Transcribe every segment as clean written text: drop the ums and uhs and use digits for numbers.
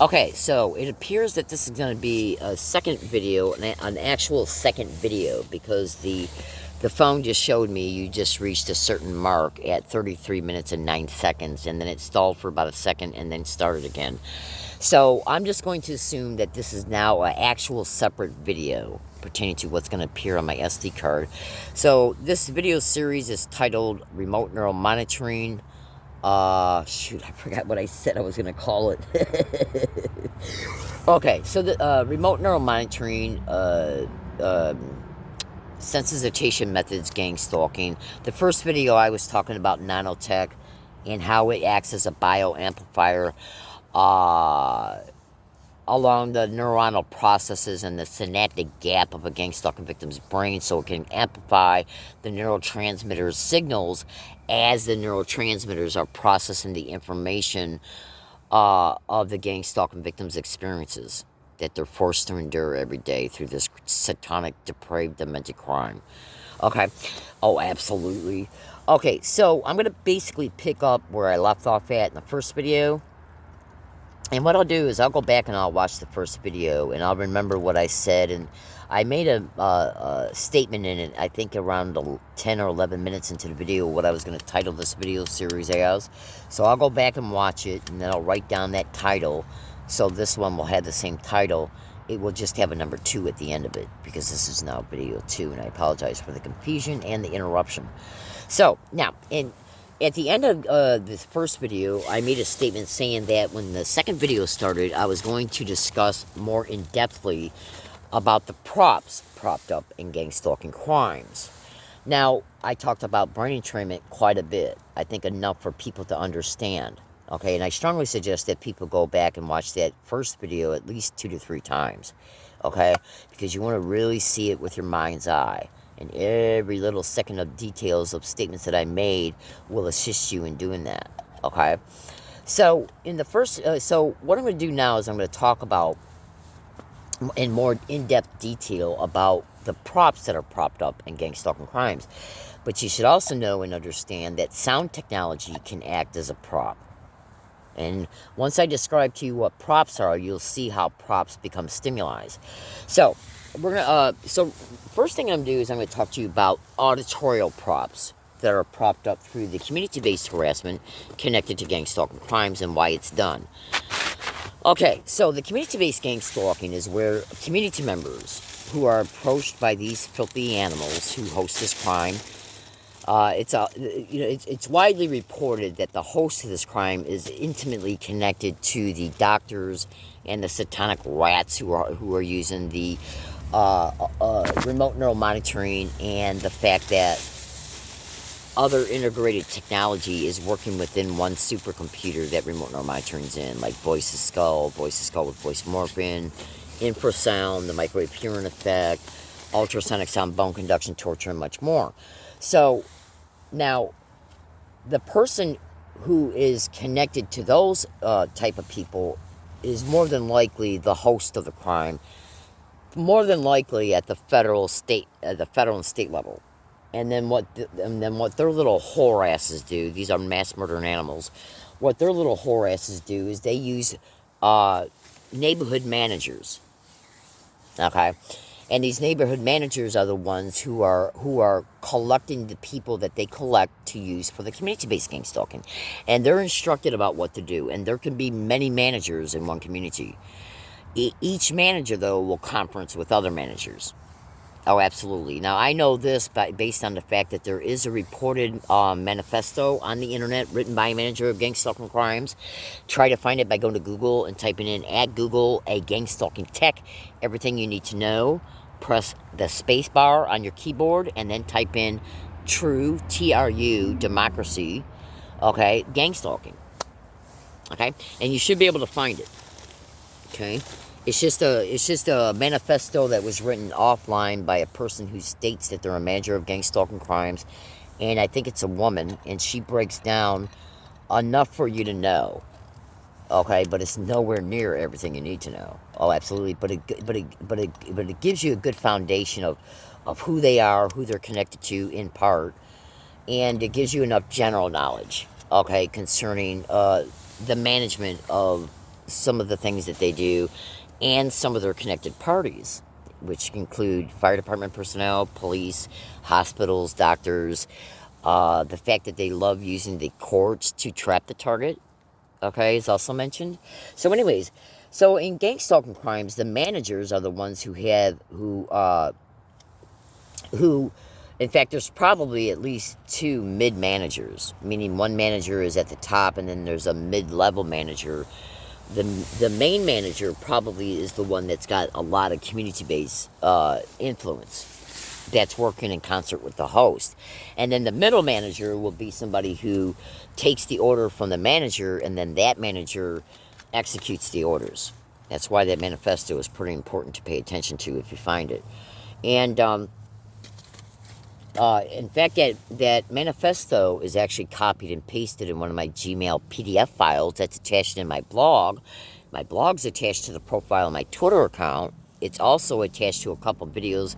Okay, so it appears that this is going to be a second video, an actual second video, because the phone just showed me you just reached a certain mark at 33 minutes and 9 seconds, and then it stalled for about a second and then started again. So I'm just going to assume that this is now an actual separate video pertaining to what's going to appear on my SD card. So this video series is titled Remote Neural Monitoring. Shoot, I forgot what I said I was going to call it. Okay, so the remote neural monitoring, sensitization methods, gang stalking. The first video I was talking about nanotech and how it acts as a bioamplifier uh, along the neuronal processes and the synaptic gap of a gang stalking victim's brain, so it can amplify the neurotransmitters signals as the neurotransmitters are processing the information of the gang stalking victim's experiences that they're forced to endure every day through this satanic, depraved, demented crime. Okay. Oh, absolutely. Okay, so I'm going to basically pick up where I left off at in the first video. And what I'll do is I'll go back and I'll watch the first video and I'll remember what I said. And I made a statement in it, I think around 10 or 11 minutes into the video, what I was going to title this video series as. So I'll go back and watch it, and then I'll write down that title. So this one will have the same title. It will just have a number 2 at the end of it, because this is now video 2. And I apologize for the confusion and the interruption. So now, at the end of this first video, I made a statement saying that when the second video started, I was going to discuss more in-depthly about the props propped up in gang stalking crimes. Now, I talked about brain entrainment quite a bit. I think enough for people to understand. Okay, and I strongly suggest that people go back and watch that first video at least 2 to 3 times. Okay, because you want to really see it with your mind's eye. And every little second of details of statements that I made will assist you in doing that. Okay? So, in the first... so, what I'm going to do now is I'm going to talk about, in more in-depth detail, about the props that are propped up in gang stalking crimes. But you should also know and understand that sound technology can act as a prop. And once I describe to you what props are, you'll see how props become stimuli. So, we're gonna. So, first thing I'm gonna do is I'm gonna talk to you about auditorial props that are propped up through the community-based harassment connected to gang stalking crimes and why it's done. Okay, so the community-based gang stalking is where community members who are approached by these filthy animals who host this crime. It's widely reported that the host of this crime is intimately connected to the doctors and the satanic rats who are using the remote neural monitoring, and the fact that other integrated technology is working within one supercomputer that remote neural monitoring is in, like voice to skull with voice morphing, infrasound, the microwave hearing effect, ultrasonic sound, bone conduction, torture, and much more. So, now, the person who is connected to those type of people is more than likely the host of the crime, more than likely at the federal and state level. And then what their little whore asses do, these are mass murdering animals, what their little whore asses do is they use neighborhood managers. Okay? And these neighborhood managers are the ones who are collecting the people that they collect to use for the community-based gang stalking. And they're instructed about what to do. And there can be many managers in one community. Each manager, though, will conference with other managers. Oh, absolutely. Now, I know this based on the fact that there is a reported manifesto on the internet written by a manager of gang stalking crimes. Try to find it by going to Google and typing in at Google a gang stalking tech, everything you need to know. Press the space bar on your keyboard and then type in true, TRU, democracy, okay, gang stalking. Okay? And you should be able to find it. Okay? It's just a manifesto that was written offline by a person who states that they're a manager of gang stalking crimes, and I think it's a woman, and she breaks down enough for you to know. Okay, but it's nowhere near everything you need to know. Oh, absolutely, but it gives you a good foundation of who they are, who they're connected to in part, and it gives you enough general knowledge. Okay, concerning the management of some of the things that they do and some of their connected parties, which include fire department personnel, police, hospitals, doctors. The fact that they love using the courts to trap the target, okay, is also mentioned. So, anyways, so in gang stalking crimes, the managers are the ones who in fact, there's probably at least two mid-managers, meaning one manager is at the top and then there's a mid-level manager. The main manager probably is the one that's got a lot of community-based influence, that's working in concert with the host. And then the middle manager will be somebody who takes the order from the manager, and then that manager executes the orders. That's why that manifesto is pretty important to pay attention to if you find it. And in fact, that manifesto is actually copied and pasted in one of my Gmail PDF files that's attached in my blog. My blog's attached to the profile of my Twitter account. It's also attached to a couple videos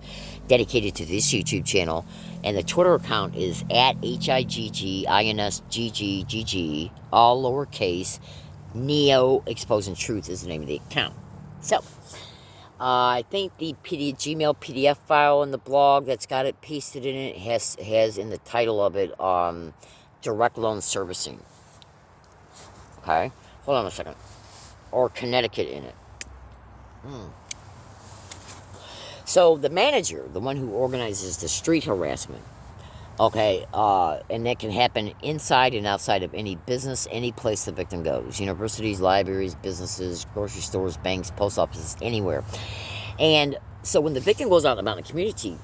dedicated to this YouTube channel. And the Twitter account is at HIGGINSGGGG, all lowercase. Neo Exposing Truth is the name of the account. So, I think the Gmail PDF file in the blog that's got it pasted in it has in the title of it, Direct Loan Servicing. Okay? Hold on a second. Or Connecticut in it. So the manager, the one who organizes the street harassment, okay, and that can happen inside and outside of any business, any place the victim goes. Universities, libraries, businesses, grocery stores, banks, post offices, anywhere. And so when the victim goes out about in the community,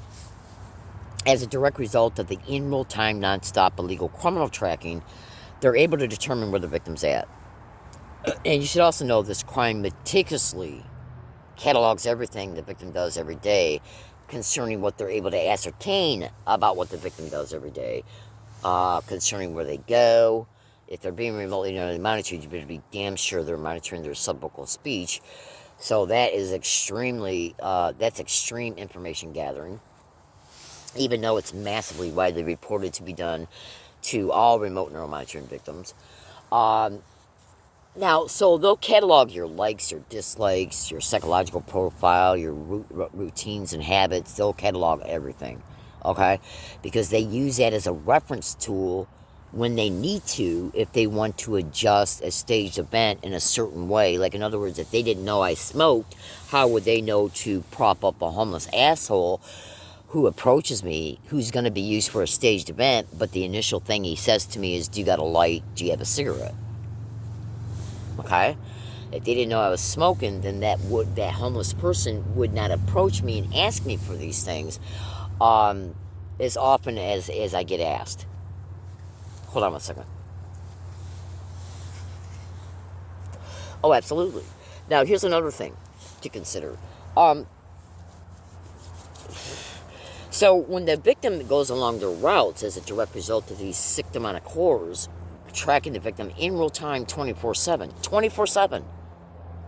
as a direct result of the in real time, non-stop illegal criminal tracking, they're able to determine where the victim's at. And you should also know this crime meticulously catalogs everything the victim does every day concerning what they're able to ascertain about what the victim does every day, concerning where they go. If they're being remotely monitored, you better be damn sure they're monitoring their subvocal speech. So that is extremely, that's extreme information gathering, even though it's massively widely reported to be done to all remote neuromonitoring victims. Now, so they'll catalog your likes, your dislikes, your psychological profile, your routines and habits. They'll catalog everything, okay? Because they use that as a reference tool when they need to, if they want to adjust a staged event in a certain way. Like, in other words, if they didn't know I smoked, how would they know to prop up a homeless asshole who approaches me, who's going to be used for a staged event, but the initial thing he says to me is, do you got a light? Do you have a cigarette? Okay? If they didn't know I was smoking, then that homeless person would not approach me and ask me for these things as often as I get asked. Hold on a second. Oh, absolutely. Now, here's another thing to consider. So, when the victim goes along their routes as a direct result of these sick demonic horrors, tracking the victim in real time 24/7. 24/7.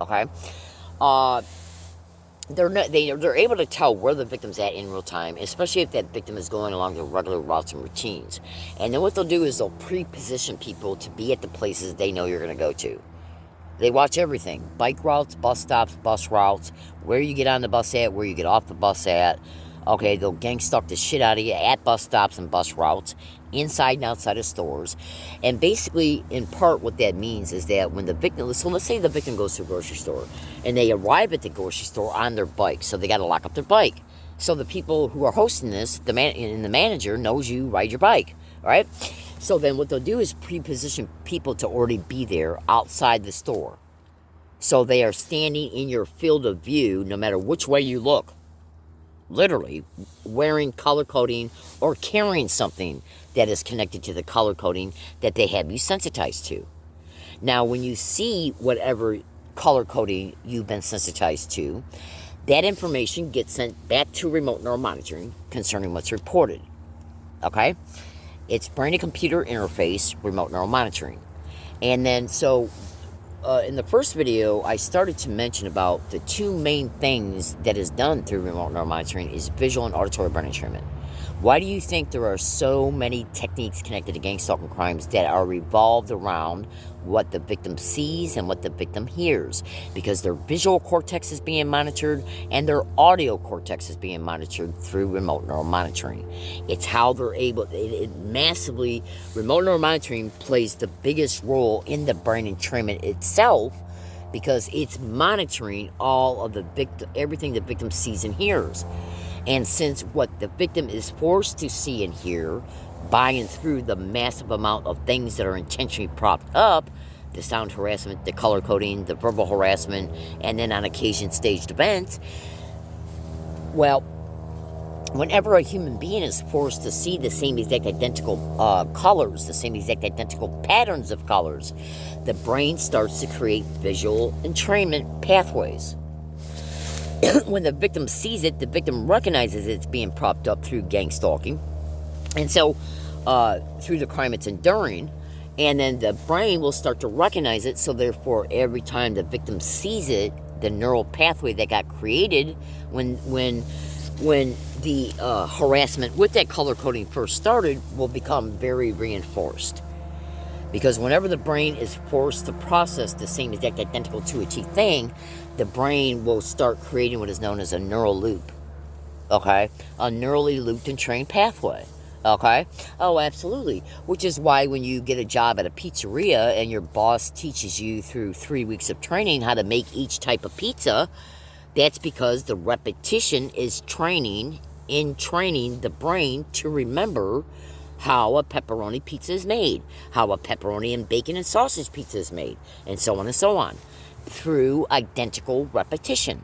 Okay? They're able to tell where the victim's at in real time, especially if that victim is going along their regular routes and routines. And then what they'll do is they'll pre-position people to be at the places they know you're going to go to. They watch everything. Bike routes, bus stops, bus routes, where you get on the bus at, where you get off the bus at. Okay, they'll gang stalk the shit out of you at bus stops and bus routes, inside and outside of stores. And basically, in part, what that means is that when the victim, so let's say the victim goes to a grocery store, and they arrive at the grocery store on their bike, so they got to lock up their bike. So the people who are hosting this, the manager knows you ride your bike, all right? So then what they'll do is pre-position people to already be there outside the store. So they are standing in your field of view no matter which way you look. Literally, wearing color coding or carrying something that is connected to the color coding that they have you sensitized to. Now, when you see whatever color coding you've been sensitized to, that information gets sent back to remote neuromonitoring concerning what's reported. Okay? It's brain-to-computer interface, remote neuromonitoring. And then, so, in the first video, I started to mention about the two main things that is done through remote neuromonitoring is visual and auditory brain entrainment. Why do you think there are so many techniques connected to gang stalking crimes that are revolved around what the victim sees and what the victim hears? Because their visual cortex is being monitored and their audio cortex is being monitored through remote neural monitoring. It's how they're able, remote neural monitoring plays the biggest role in the brain entrainment itself, because it's monitoring all of the victim, everything the victim sees and hears. And since what the victim is forced to see and hear by and through the massive amount of things that are intentionally propped up, the sound harassment, the color coding, the verbal harassment, and then on occasion staged events, well, whenever a human being is forced to see the same exact identical colors, the same exact identical patterns of colors, the brain starts to create visual entrainment pathways. When the victim sees it, the victim recognizes it's being propped up through gang stalking. And so, through the crime it's enduring, and then the brain will start to recognize it, so therefore every time the victim sees it, the neural pathway that got created when the harassment with that color coding first started will become very reinforced. Because whenever the brain is forced to process the same exact identical to a T thing, the brain will start creating what is known as a neural loop. Okay? A neurally looped and trained pathway. Okay? Oh, absolutely. Which is why when you get a job at a pizzeria and your boss teaches you through 3 weeks of training how to make each type of pizza, that's because the repetition is training the brain to remember how a pepperoni pizza is made, how a pepperoni and bacon and sausage pizza is made, and so on, through identical repetition.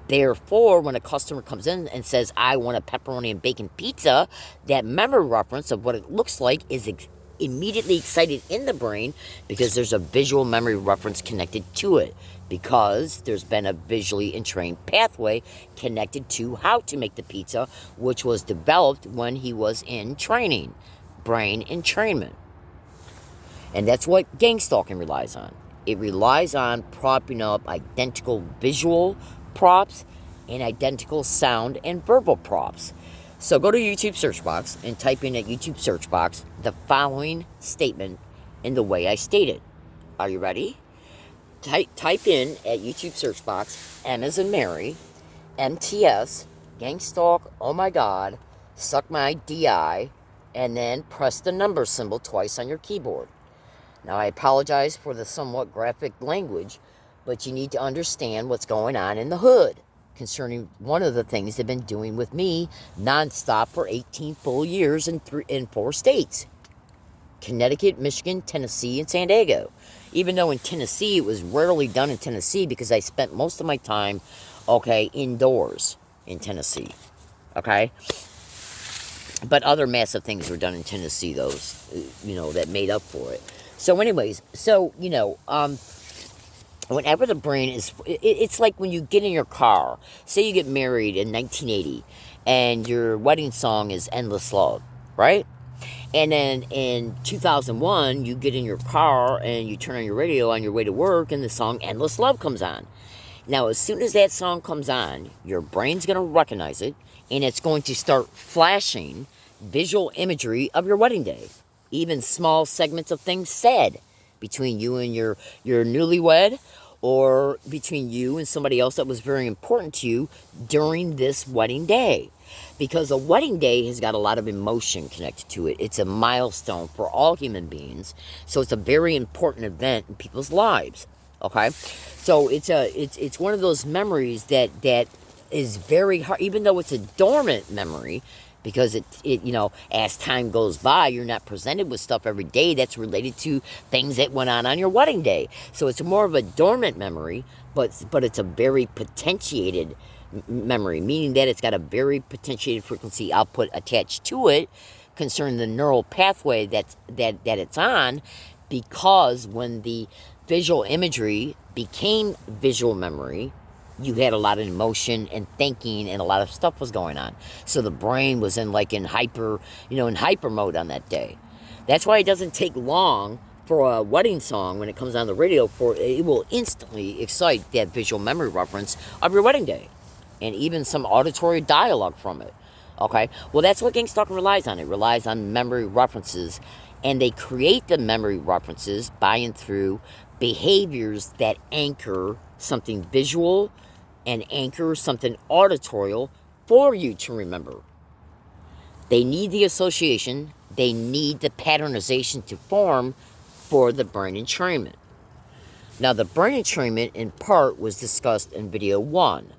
Therefore, when a customer comes in and says, I want a pepperoni and bacon pizza, that memory reference of what it looks like is immediately excited in the brain, because there's a visual memory reference connected to it, because there's been a visually entrained pathway connected to how to make the pizza, which was developed when he was in training, brain entrainment. And that's what gang stalking relies on. It relies on propping up identical visual props and identical sound and verbal props. So go to YouTube search box and type in at YouTube search box the following statement in the way I stated. Are you ready? Type in at YouTube search box M as in Mary, MTS, gang stalk, oh my god, suck my DI, and then press the number symbol twice on your keyboard. Now I apologize for the somewhat graphic language, but you need to understand what's going on in the hood concerning one of the things they've been doing with me nonstop for 18 full years in 4 states. Connecticut, Michigan, Tennessee, and San Diego. Even though in Tennessee, it was rarely done in Tennessee because I spent most of my time, indoors in Tennessee, okay? But other massive things were done in Tennessee, that made up for it. So anyways, whenever the brain is, it's like when you get in your car, say you get married in 1980, and your wedding song is Endless Love, right? And then in 2001, you get in your car and you turn on your radio on your way to work, and the song Endless Love comes on. Now, as soon as that song comes on, your brain's going to recognize it, and it's going to start flashing visual imagery of your wedding day. Even small segments of things said between you and your newlywed, or between you and somebody else that was very important to you during this wedding day. Because a wedding day has got a lot of emotion connected to it. It's a milestone for all human beings. So it's a very important event in people's lives. Okay? So it's one of those memories that is very hard, even though it's a dormant memory, because it as time goes by, you're not presented with stuff every day that's related to things that went on your wedding day. So it's more of a dormant memory, but it's a very potentiated memory, meaning that it's got a very potentiated frequency output attached to it concerning the neural pathway that it's on, because when the visual imagery became visual memory, you had a lot of emotion and thinking, and a lot of stuff was going on. So the brain was in hyper mode on that day. That's why it doesn't take long for a wedding song, when it comes on the radio, it will instantly excite that visual memory reference of your wedding day, and even some auditory dialogue from it. Okay? Well, that's what gang stalking relies on. It relies on memory references. And they create the memory references by and through behaviors that anchor something visual and anchor something auditorial for you to remember. They need the association. They need the patternization to form for the brain entrainment. Now, the brain entrainment in part was discussed in video 1,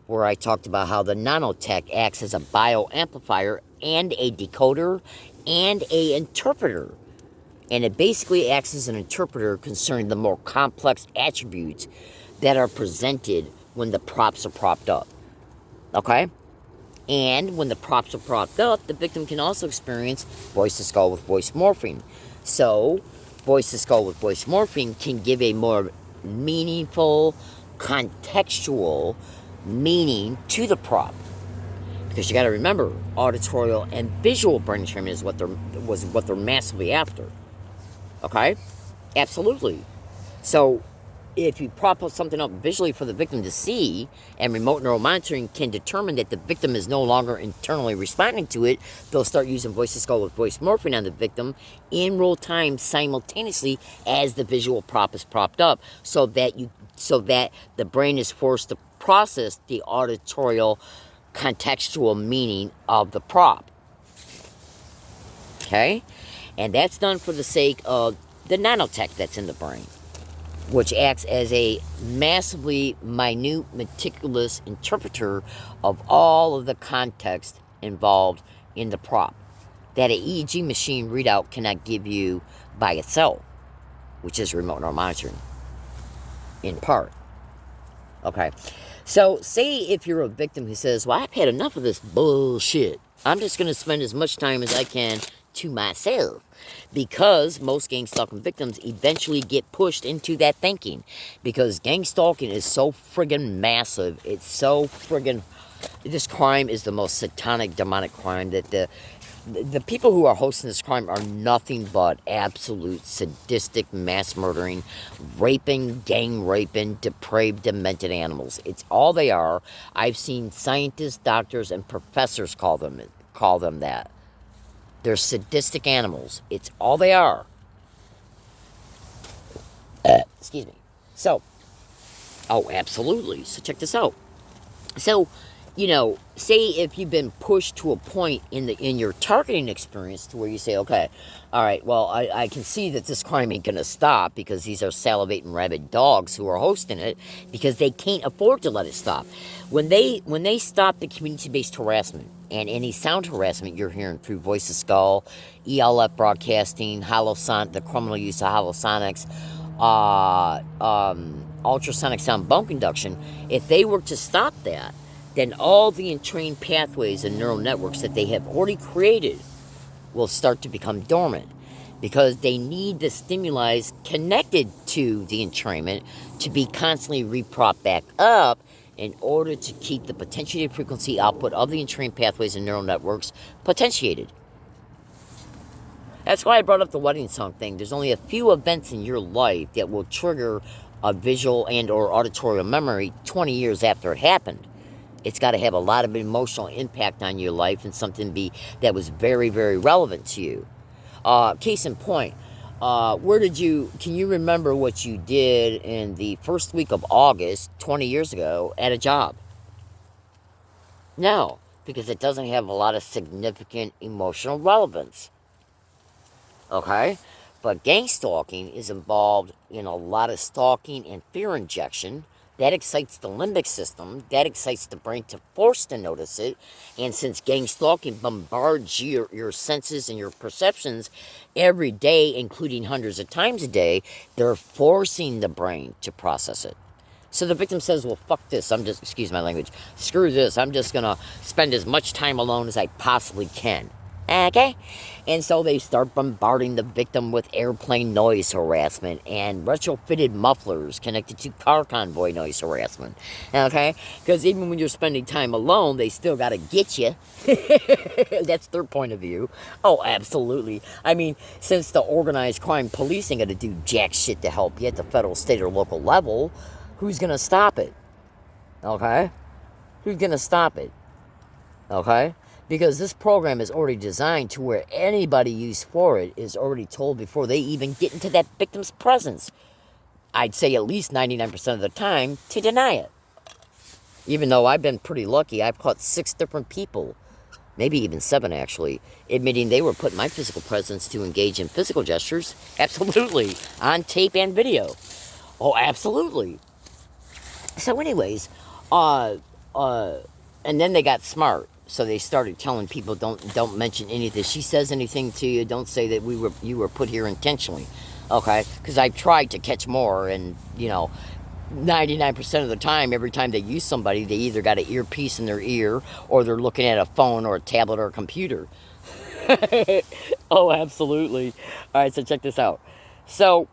where I talked about how the nanotech acts as a bioamplifier and a decoder and a interpreter. And it basically acts as an interpreter concerning the more complex attributes that are presented when the props are propped up. Okay? And when the props are propped up, the victim can also experience voice-to-skull with voice morphing. So, voice-to-skull with voice morphing can give a more meaningful, contextual meaning to the prop. Because you got to remember, auditorial and visual brain entrainment is what they're massively after. Okay? Absolutely. So, if you prop up something up visually for the victim to see, and remote neural monitoring can determine that the victim is no longer internally responding to it, they'll start using voice-to-skull with voice morphing on the victim in real time simultaneously as the visual prop is propped up, so that the brain is forced to process the auditorial contextual meaning of the prop. Okay? And that's done for the sake of the nanotech that's in the brain, which acts as a massively minute, meticulous interpreter of all of the context involved in the prop that an EEG machine readout cannot give you by itself, which is remote neural monitoring, in part. Okay, so say if you're a victim who says, well, I've had enough of this bullshit. I'm just going to spend as much time as I can to myself. Because most gang stalking victims eventually get pushed into that thinking. Because gang stalking is so friggin' massive. It's so friggin'... This crime is the most satanic, demonic crime that the people who are hosting this crime are nothing but absolute sadistic, mass murdering, raping, gang raping, depraved, demented animals. It's all they are. I've seen scientists, doctors, and professors call them that. They're sadistic animals. It's all they are. Excuse me. So, oh, absolutely. So check this out. So, say if you've been pushed to a point in your targeting experience to where you say, okay, all right, well, I can see that this crime ain't going to stop because these are salivating rabid dogs who are hosting it because they can't afford to let it stop. When they stop the community-based harassment and any sound harassment you're hearing through voice-to-skull, ELF broadcasting, the criminal use of holosonics, ultrasonic sound bone conduction, if they were to stop that, then all the entrained pathways and neural networks that they have already created will start to become dormant because they need the stimuli connected to the entrainment to be constantly repropped back up in order to keep the potentiated frequency output of the entrained pathways and neural networks potentiated. That's why I brought up the wedding song thing. There's only a few events in your life that will trigger a visual and or auditorial memory 20 years after it happened. It's got to have a lot of emotional impact on your life and something that was very, very relevant to you. Case in point, can you remember what you did in the first week of August 20 years ago at a job? No, because it doesn't have a lot of significant emotional relevance. Okay? But gang stalking is involved in a lot of stalking and fear injection. That excites the limbic system. That excites the brain to force to notice it. And since gang stalking bombards your senses and your perceptions every day, including hundreds of times a day, they're forcing the brain to process it. So the victim says, well, fuck this. Excuse my language, screw this. I'm just going to spend as much time alone as I possibly can. Okay? And so they start bombarding the victim with airplane noise harassment and retrofitted mufflers connected to car convoy noise harassment. Okay? Because even when you're spending time alone, they still got to get you. That's their point of view. Oh, absolutely. I mean, since the organized crime police ain't going to do jack shit to help you at the federal, state, or local level, who's going to stop it? Okay? Who's going to stop it? Okay? Because this program is already designed to where anybody used for it is already told before they even get into that victim's presence. I'd say at least 99% of the time to deny it. Even though I've been pretty lucky, I've caught 6 different people, maybe even 7 actually, admitting they were put in my physical presence to engage in physical gestures. Absolutely. On tape and video. Oh, absolutely. So anyways, and then they got smart. So they started telling people, don't mention anything. If she says anything to you, don't say that you were put here intentionally. Okay? Because I've tried to catch more, and, 99% of the time, every time they use somebody, they either got an earpiece in their ear, or they're looking at a phone or a tablet or a computer. Oh, absolutely. All right, so check this out. So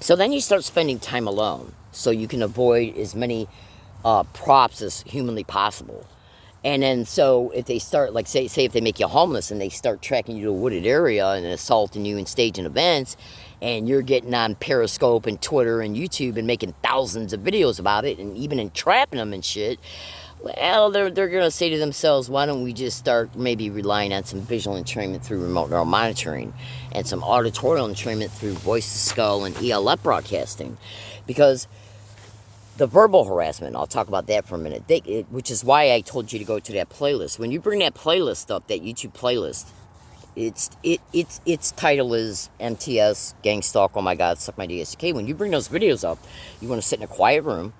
then you start spending time alone, so you can avoid as many props as humanly possible. And then, so if they start, like, say if they make you homeless and they start tracking you to a wooded area and assaulting you and staging events, and you're getting on Periscope and Twitter and YouTube and making thousands of videos about it, and even entrapping them and shit, well, they're going to say to themselves, why don't we just start maybe relying on some visual entrainment through remote neural monitoring and some auditorial entrainment through voice-to-skull and ELF broadcasting? Because the verbal harassment, I'll talk about that for a minute, which is why I told you to go to that playlist. When you bring that playlist up, that YouTube playlist, its title is MTS, Gang Stalk, Oh My God, Suck My DSK. When you bring those videos up, you want to sit in a quiet room,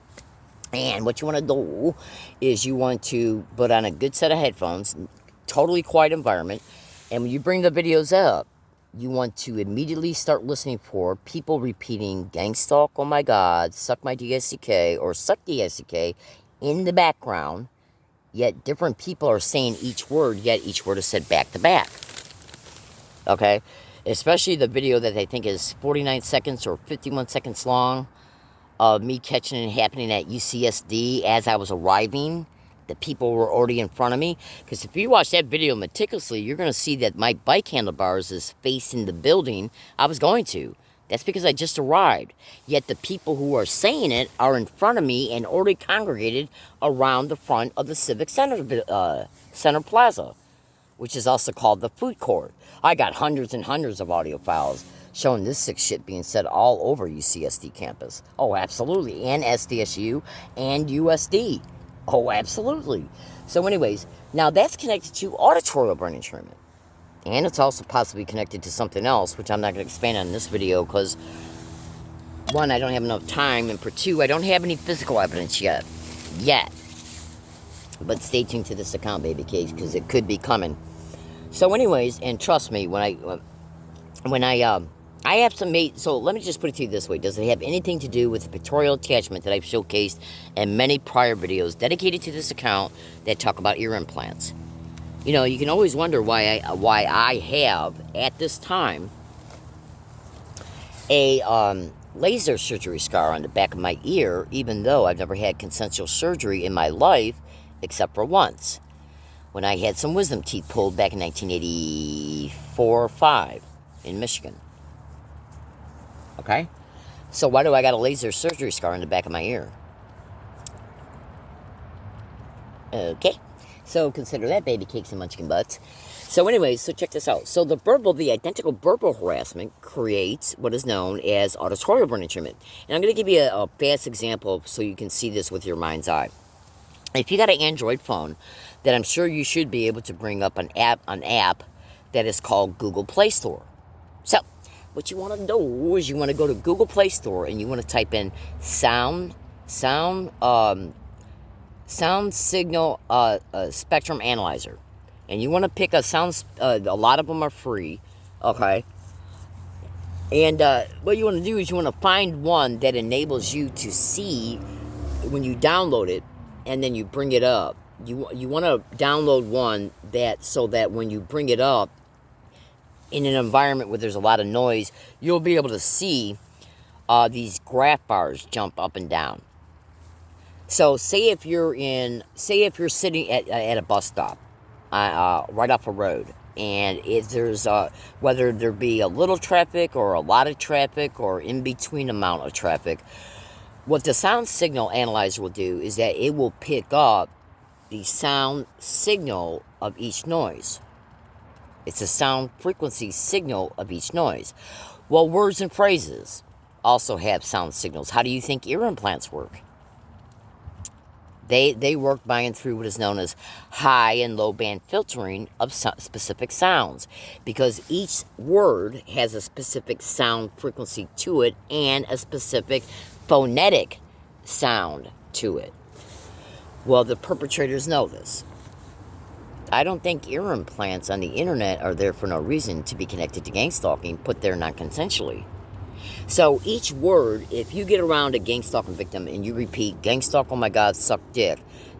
and what you want to do is you want to put on a good set of headphones, totally quiet environment, and when you bring the videos up, you want to immediately start listening for people repeating Gang Stalk, Oh My God, Suck My DSCK, or Suck DSCK in the background, yet different people are saying each word, yet each word is said back to back. Okay? Especially the video that they think is 49 seconds or 51 seconds long of me catching it happening at UCSD as I was arriving. The people were already in front of me. Because if you watch that video meticulously, you're going to see that my bike handlebars is facing the building I was going to. That's because I just arrived. Yet the people who are saying it are in front of me and already congregated around the front of the Civic Center, Center Plaza, which is also called the food court. I got hundreds and hundreds of audio files showing this sick shit being said all over UCSD campus. Oh, absolutely. And SDSU and USD. Oh, absolutely. So anyways, now that's connected to auditorial brain entrainment. And it's also possibly connected to something else, which I'm not going to expand on in this video because, 1, I don't have enough time, and for 2, I don't have any physical evidence yet. But stay tuned to this account, baby case, because it could be coming. So anyways, and trust me, when I have some so let me just put it to you this way. Does it have anything to do with the pictorial attachment that I've showcased in many prior videos dedicated to this account that talk about ear implants? You can always wonder why I have, at this time, a laser surgery scar on the back of my ear, even though I've never had consensual surgery in my life, except for once, when I had some wisdom teeth pulled back in 1984 or 5 in Michigan. Okay? So why do I got a laser surgery scar on the back of my ear? Okay. So consider that, baby cakes and munchkin butts. So anyways, so check this out. So the identical verbal harassment creates what is known as auditorial brain entrainment. And I'm going to give you a fast example so you can see this with your mind's eye. If you got an Android phone, then I'm sure you should be able to bring up an app that is called Google Play Store. So what you want to do is you want to go to Google Play Store and you want to type in sound signal spectrum analyzer, and you want to pick a sound. A lot of them are free, okay. And what you want to do is you want to find one that enables you to see when you download it, and then you bring it up. You want to download one so that when you bring it up in an environment where there's a lot of noise, you'll be able to see these graph bars jump up and down. So say if you're sitting at a bus stop, right off a road, and if there's whether there be a little traffic or a lot of traffic or in between amount of traffic, what the sound signal analyzer will do is that it will pick up the sound signal of each noise. It's a sound frequency signal of each noise. Well, words and phrases also have sound signals. How do you think ear implants work? They work by and through what is known as high and low band filtering of specific sounds, because each word has a specific sound frequency to it and a specific phonetic sound to it. Well, the perpetrators know this. I don't think ear implants on the internet are there for no reason to be connected to gang stalking, put there non-consensually. So each word, if you get around a gang stalking victim and you repeat gang stalk, oh my God, suck dick,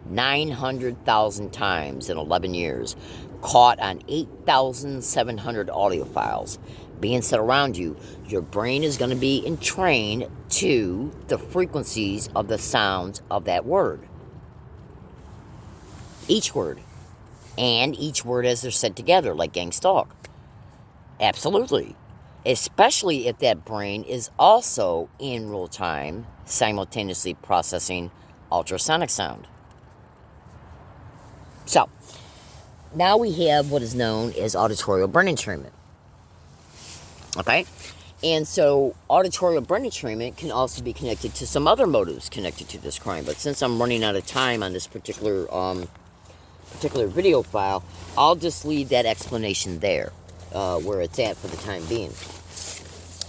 900,000 times in 11 years, caught on 8,700 audio files being set around you, your brain is going to be entrained to the frequencies of the sounds of that word. Each word. And each word as they're said together, like gang stalk. Absolutely. Especially if that brain is also in real time simultaneously processing ultrasonic sound. So, now we have what is known as auditory brain entrainment. Okay? And so, auditory brain entrainment can also be connected to some other motives connected to this crime. But since I'm running out of time on this particular video file, I'll just leave that explanation there, where it's at for the time being.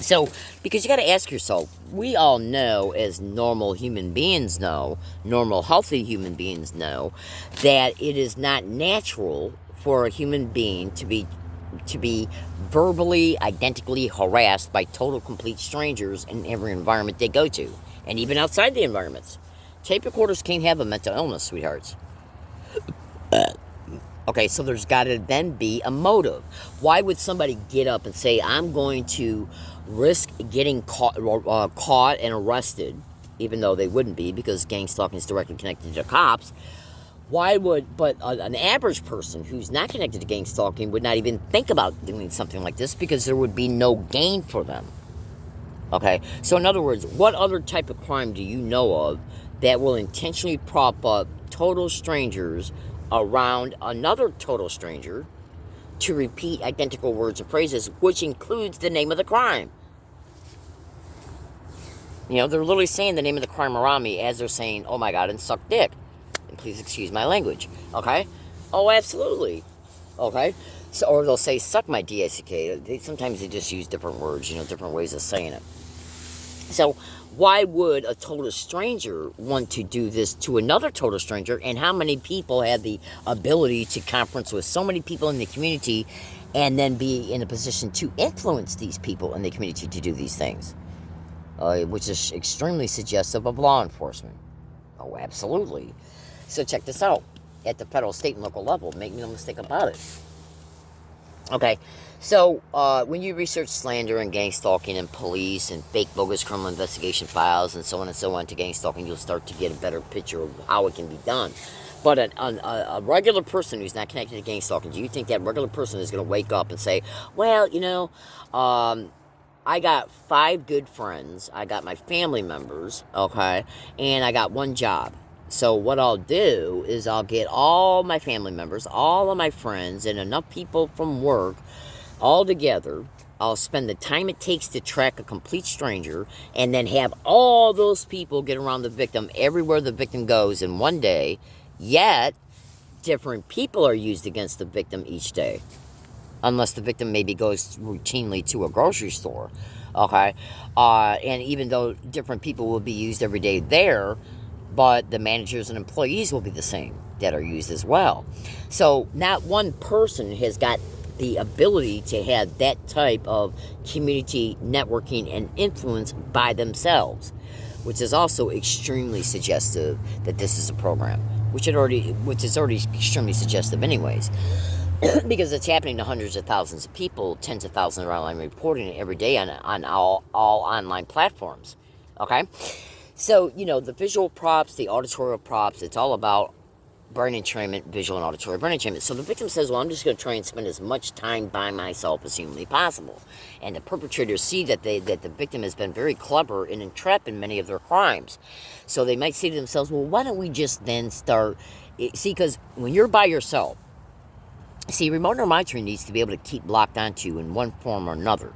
So, because you got to ask yourself, we all know, as normal human beings know, normal healthy human beings know, that it is not natural for a human being to be verbally, identically harassed by total, complete strangers in every environment they go to, and even outside the environments. Tape recorders can't have a mental illness, sweethearts. Okay, so there's got to then be a motive. Why would somebody get up and say, I'm going to risk getting caught and arrested, even though they wouldn't be, because gang stalking is directly connected to cops? But an average person who's not connected to gang stalking would not even think about doing something like this, because there would be no gain for them. Okay, so in other words, what other type of crime do you know of that will intentionally prop up total strangers around another total stranger to repeat identical words and phrases, which includes the name of the crime? You know, they're literally saying the name of the crime around me as they're saying, oh my God, and suck dick. And please excuse my language. Okay? Oh, absolutely. Okay? So, or they'll say, suck my D-I-C-K. Sometimes they just use different words, different ways of saying it. So, why would a total stranger want to do this to another total stranger? And how many people have the ability to conference with so many people in the community and then be in a position to influence these people in the community to do these things? Which is extremely suggestive of law enforcement. Oh, absolutely. So check this out. At the federal, state, and local level, make no mistake about it. Okay, so when you research slander and gang stalking and police and fake bogus criminal investigation files and so on to gang stalking, you'll start to get a better picture of how it can be done. But a regular person who's not connected to gang stalking, do you think that regular person is going to wake up and say, well, I got 5 good friends, I got my family members, okay, and I got one job. So what I'll do is I'll get all my family members, all of my friends, and enough people from work all together. I'll spend the time it takes to track a complete stranger and then have all those people get around the victim everywhere the victim goes in one day, yet different people are used against the victim each day. Unless the victim maybe goes routinely to a grocery store, okay? And even though different people will be used every day there, but the managers and employees will be the same that are used as well. So not one person has got the ability to have that type of community networking and influence by themselves, which is also extremely suggestive that this is a program, which is already extremely suggestive anyways. Because it's happening to hundreds of thousands of people, tens of thousands are online reporting it every day on all online platforms. Okay? So, the visual props, the auditorial props, it's all about brain entrainment, visual and auditory brain entrainment. So the victim says, well, I'm just going to try and spend as much time by myself as humanly possible. And the perpetrators see that the victim has been very clever in entrapping many of their crimes. So they might say to themselves, well, why don't we just then start... See, because when you're by yourself, see, remote neuromonitoring needs to be able to keep locked onto you in one form or another.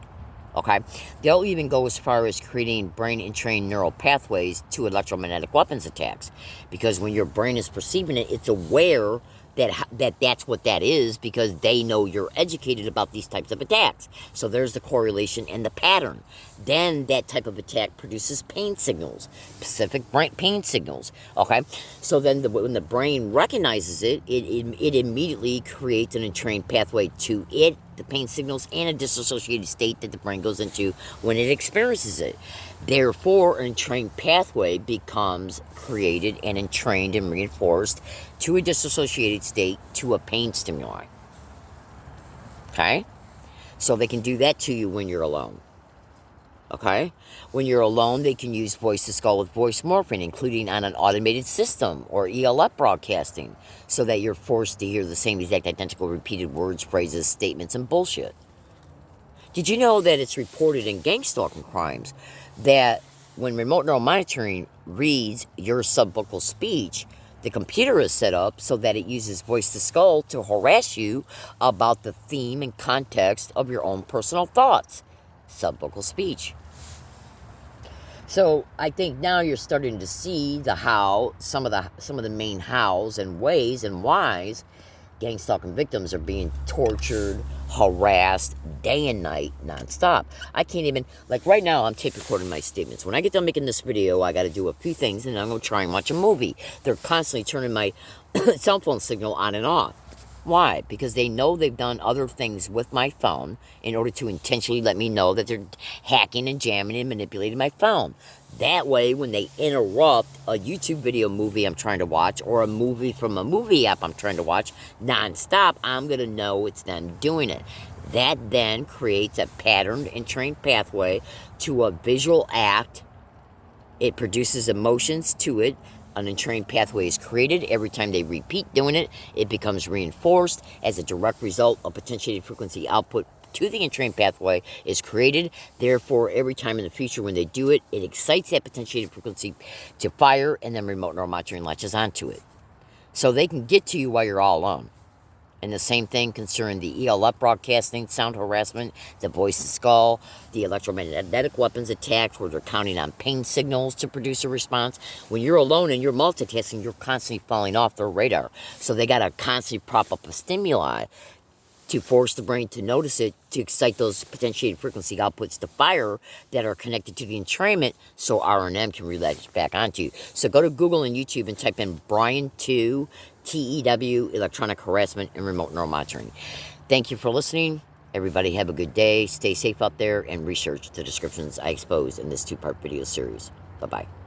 Okay, they'll even go as far as creating brain-entrained neural pathways to electromagnetic weapons attacks, because when your brain is perceiving it, it's aware that's what that is, because they know you're educated about these types of attacks. So there's the correlation and the pattern. Then that type of attack produces pain signals, specific brain pain signals. Okay, so then when the brain recognizes it, it immediately creates an entrained pathway to it, the pain signals, and a dissociated state that the brain goes into when it experiences it. Therefore, an entrained pathway becomes created and entrained and reinforced to a dissociated state to a pain stimuli. Okay? So they can do that to you when you're alone. Okay? When you're alone, they can use voice to skull with voice morphing, including on an automated system or ELF broadcasting, so that you're forced to hear the same exact identical repeated words, phrases, statements, and bullshit. Did you know that it's reported in gang stalking crimes that when remote neural monitoring reads your subvocal speech, the computer is set up so that it uses voice to skull to harass you about the theme and context of your own personal thoughts? Subvocal speech. So I think now you're starting to see the how, some of the main hows and ways and whys gang stalking victims are being tortured, harassed, day and night, nonstop. I can't even, like right now, I'm tape recording my statements. When I get done making this video, I got to do a few things, and I'm going to try and watch a movie. They're constantly turning my cell phone signal on and off. Why? Because they know they've done other things with my phone in order to intentionally let me know that they're hacking and jamming and manipulating my phone. That way, when they interrupt a YouTube video movie I'm trying to watch, or a movie from a movie app I'm trying to watch nonstop, I'm going to know it's them doing it. That then creates a patterned and trained pathway to a visual act. It produces emotions to it. An entrained pathway is created. Every time they repeat doing it, it becomes reinforced. As a direct result, a potentiated frequency output to the entrained pathway is created. Therefore, every time in the future when they do it, it excites that potentiated frequency to fire, and then remote neural monitoring latches onto it. So they can get to you while you're all alone. And the same thing concerning the ELF broadcasting, sound harassment, the voice to skull, the electromagnetic weapons attacks, where they're counting on pain signals to produce a response. When you're alone and you're multitasking, you're constantly falling off their radar. So they got to constantly prop up a stimuli to force the brain to notice it, to excite those potentiated frequency outputs to fire that are connected to the entrainment, so RNM can relate back onto you. So go to Google and YouTube and type in Brian 2 TEW, electronic harassment and remote neural monitoring. Thank you for listening. Everybody have a good day. Stay safe out there and research the descriptions I exposed in this 2-part video series. Bye-bye.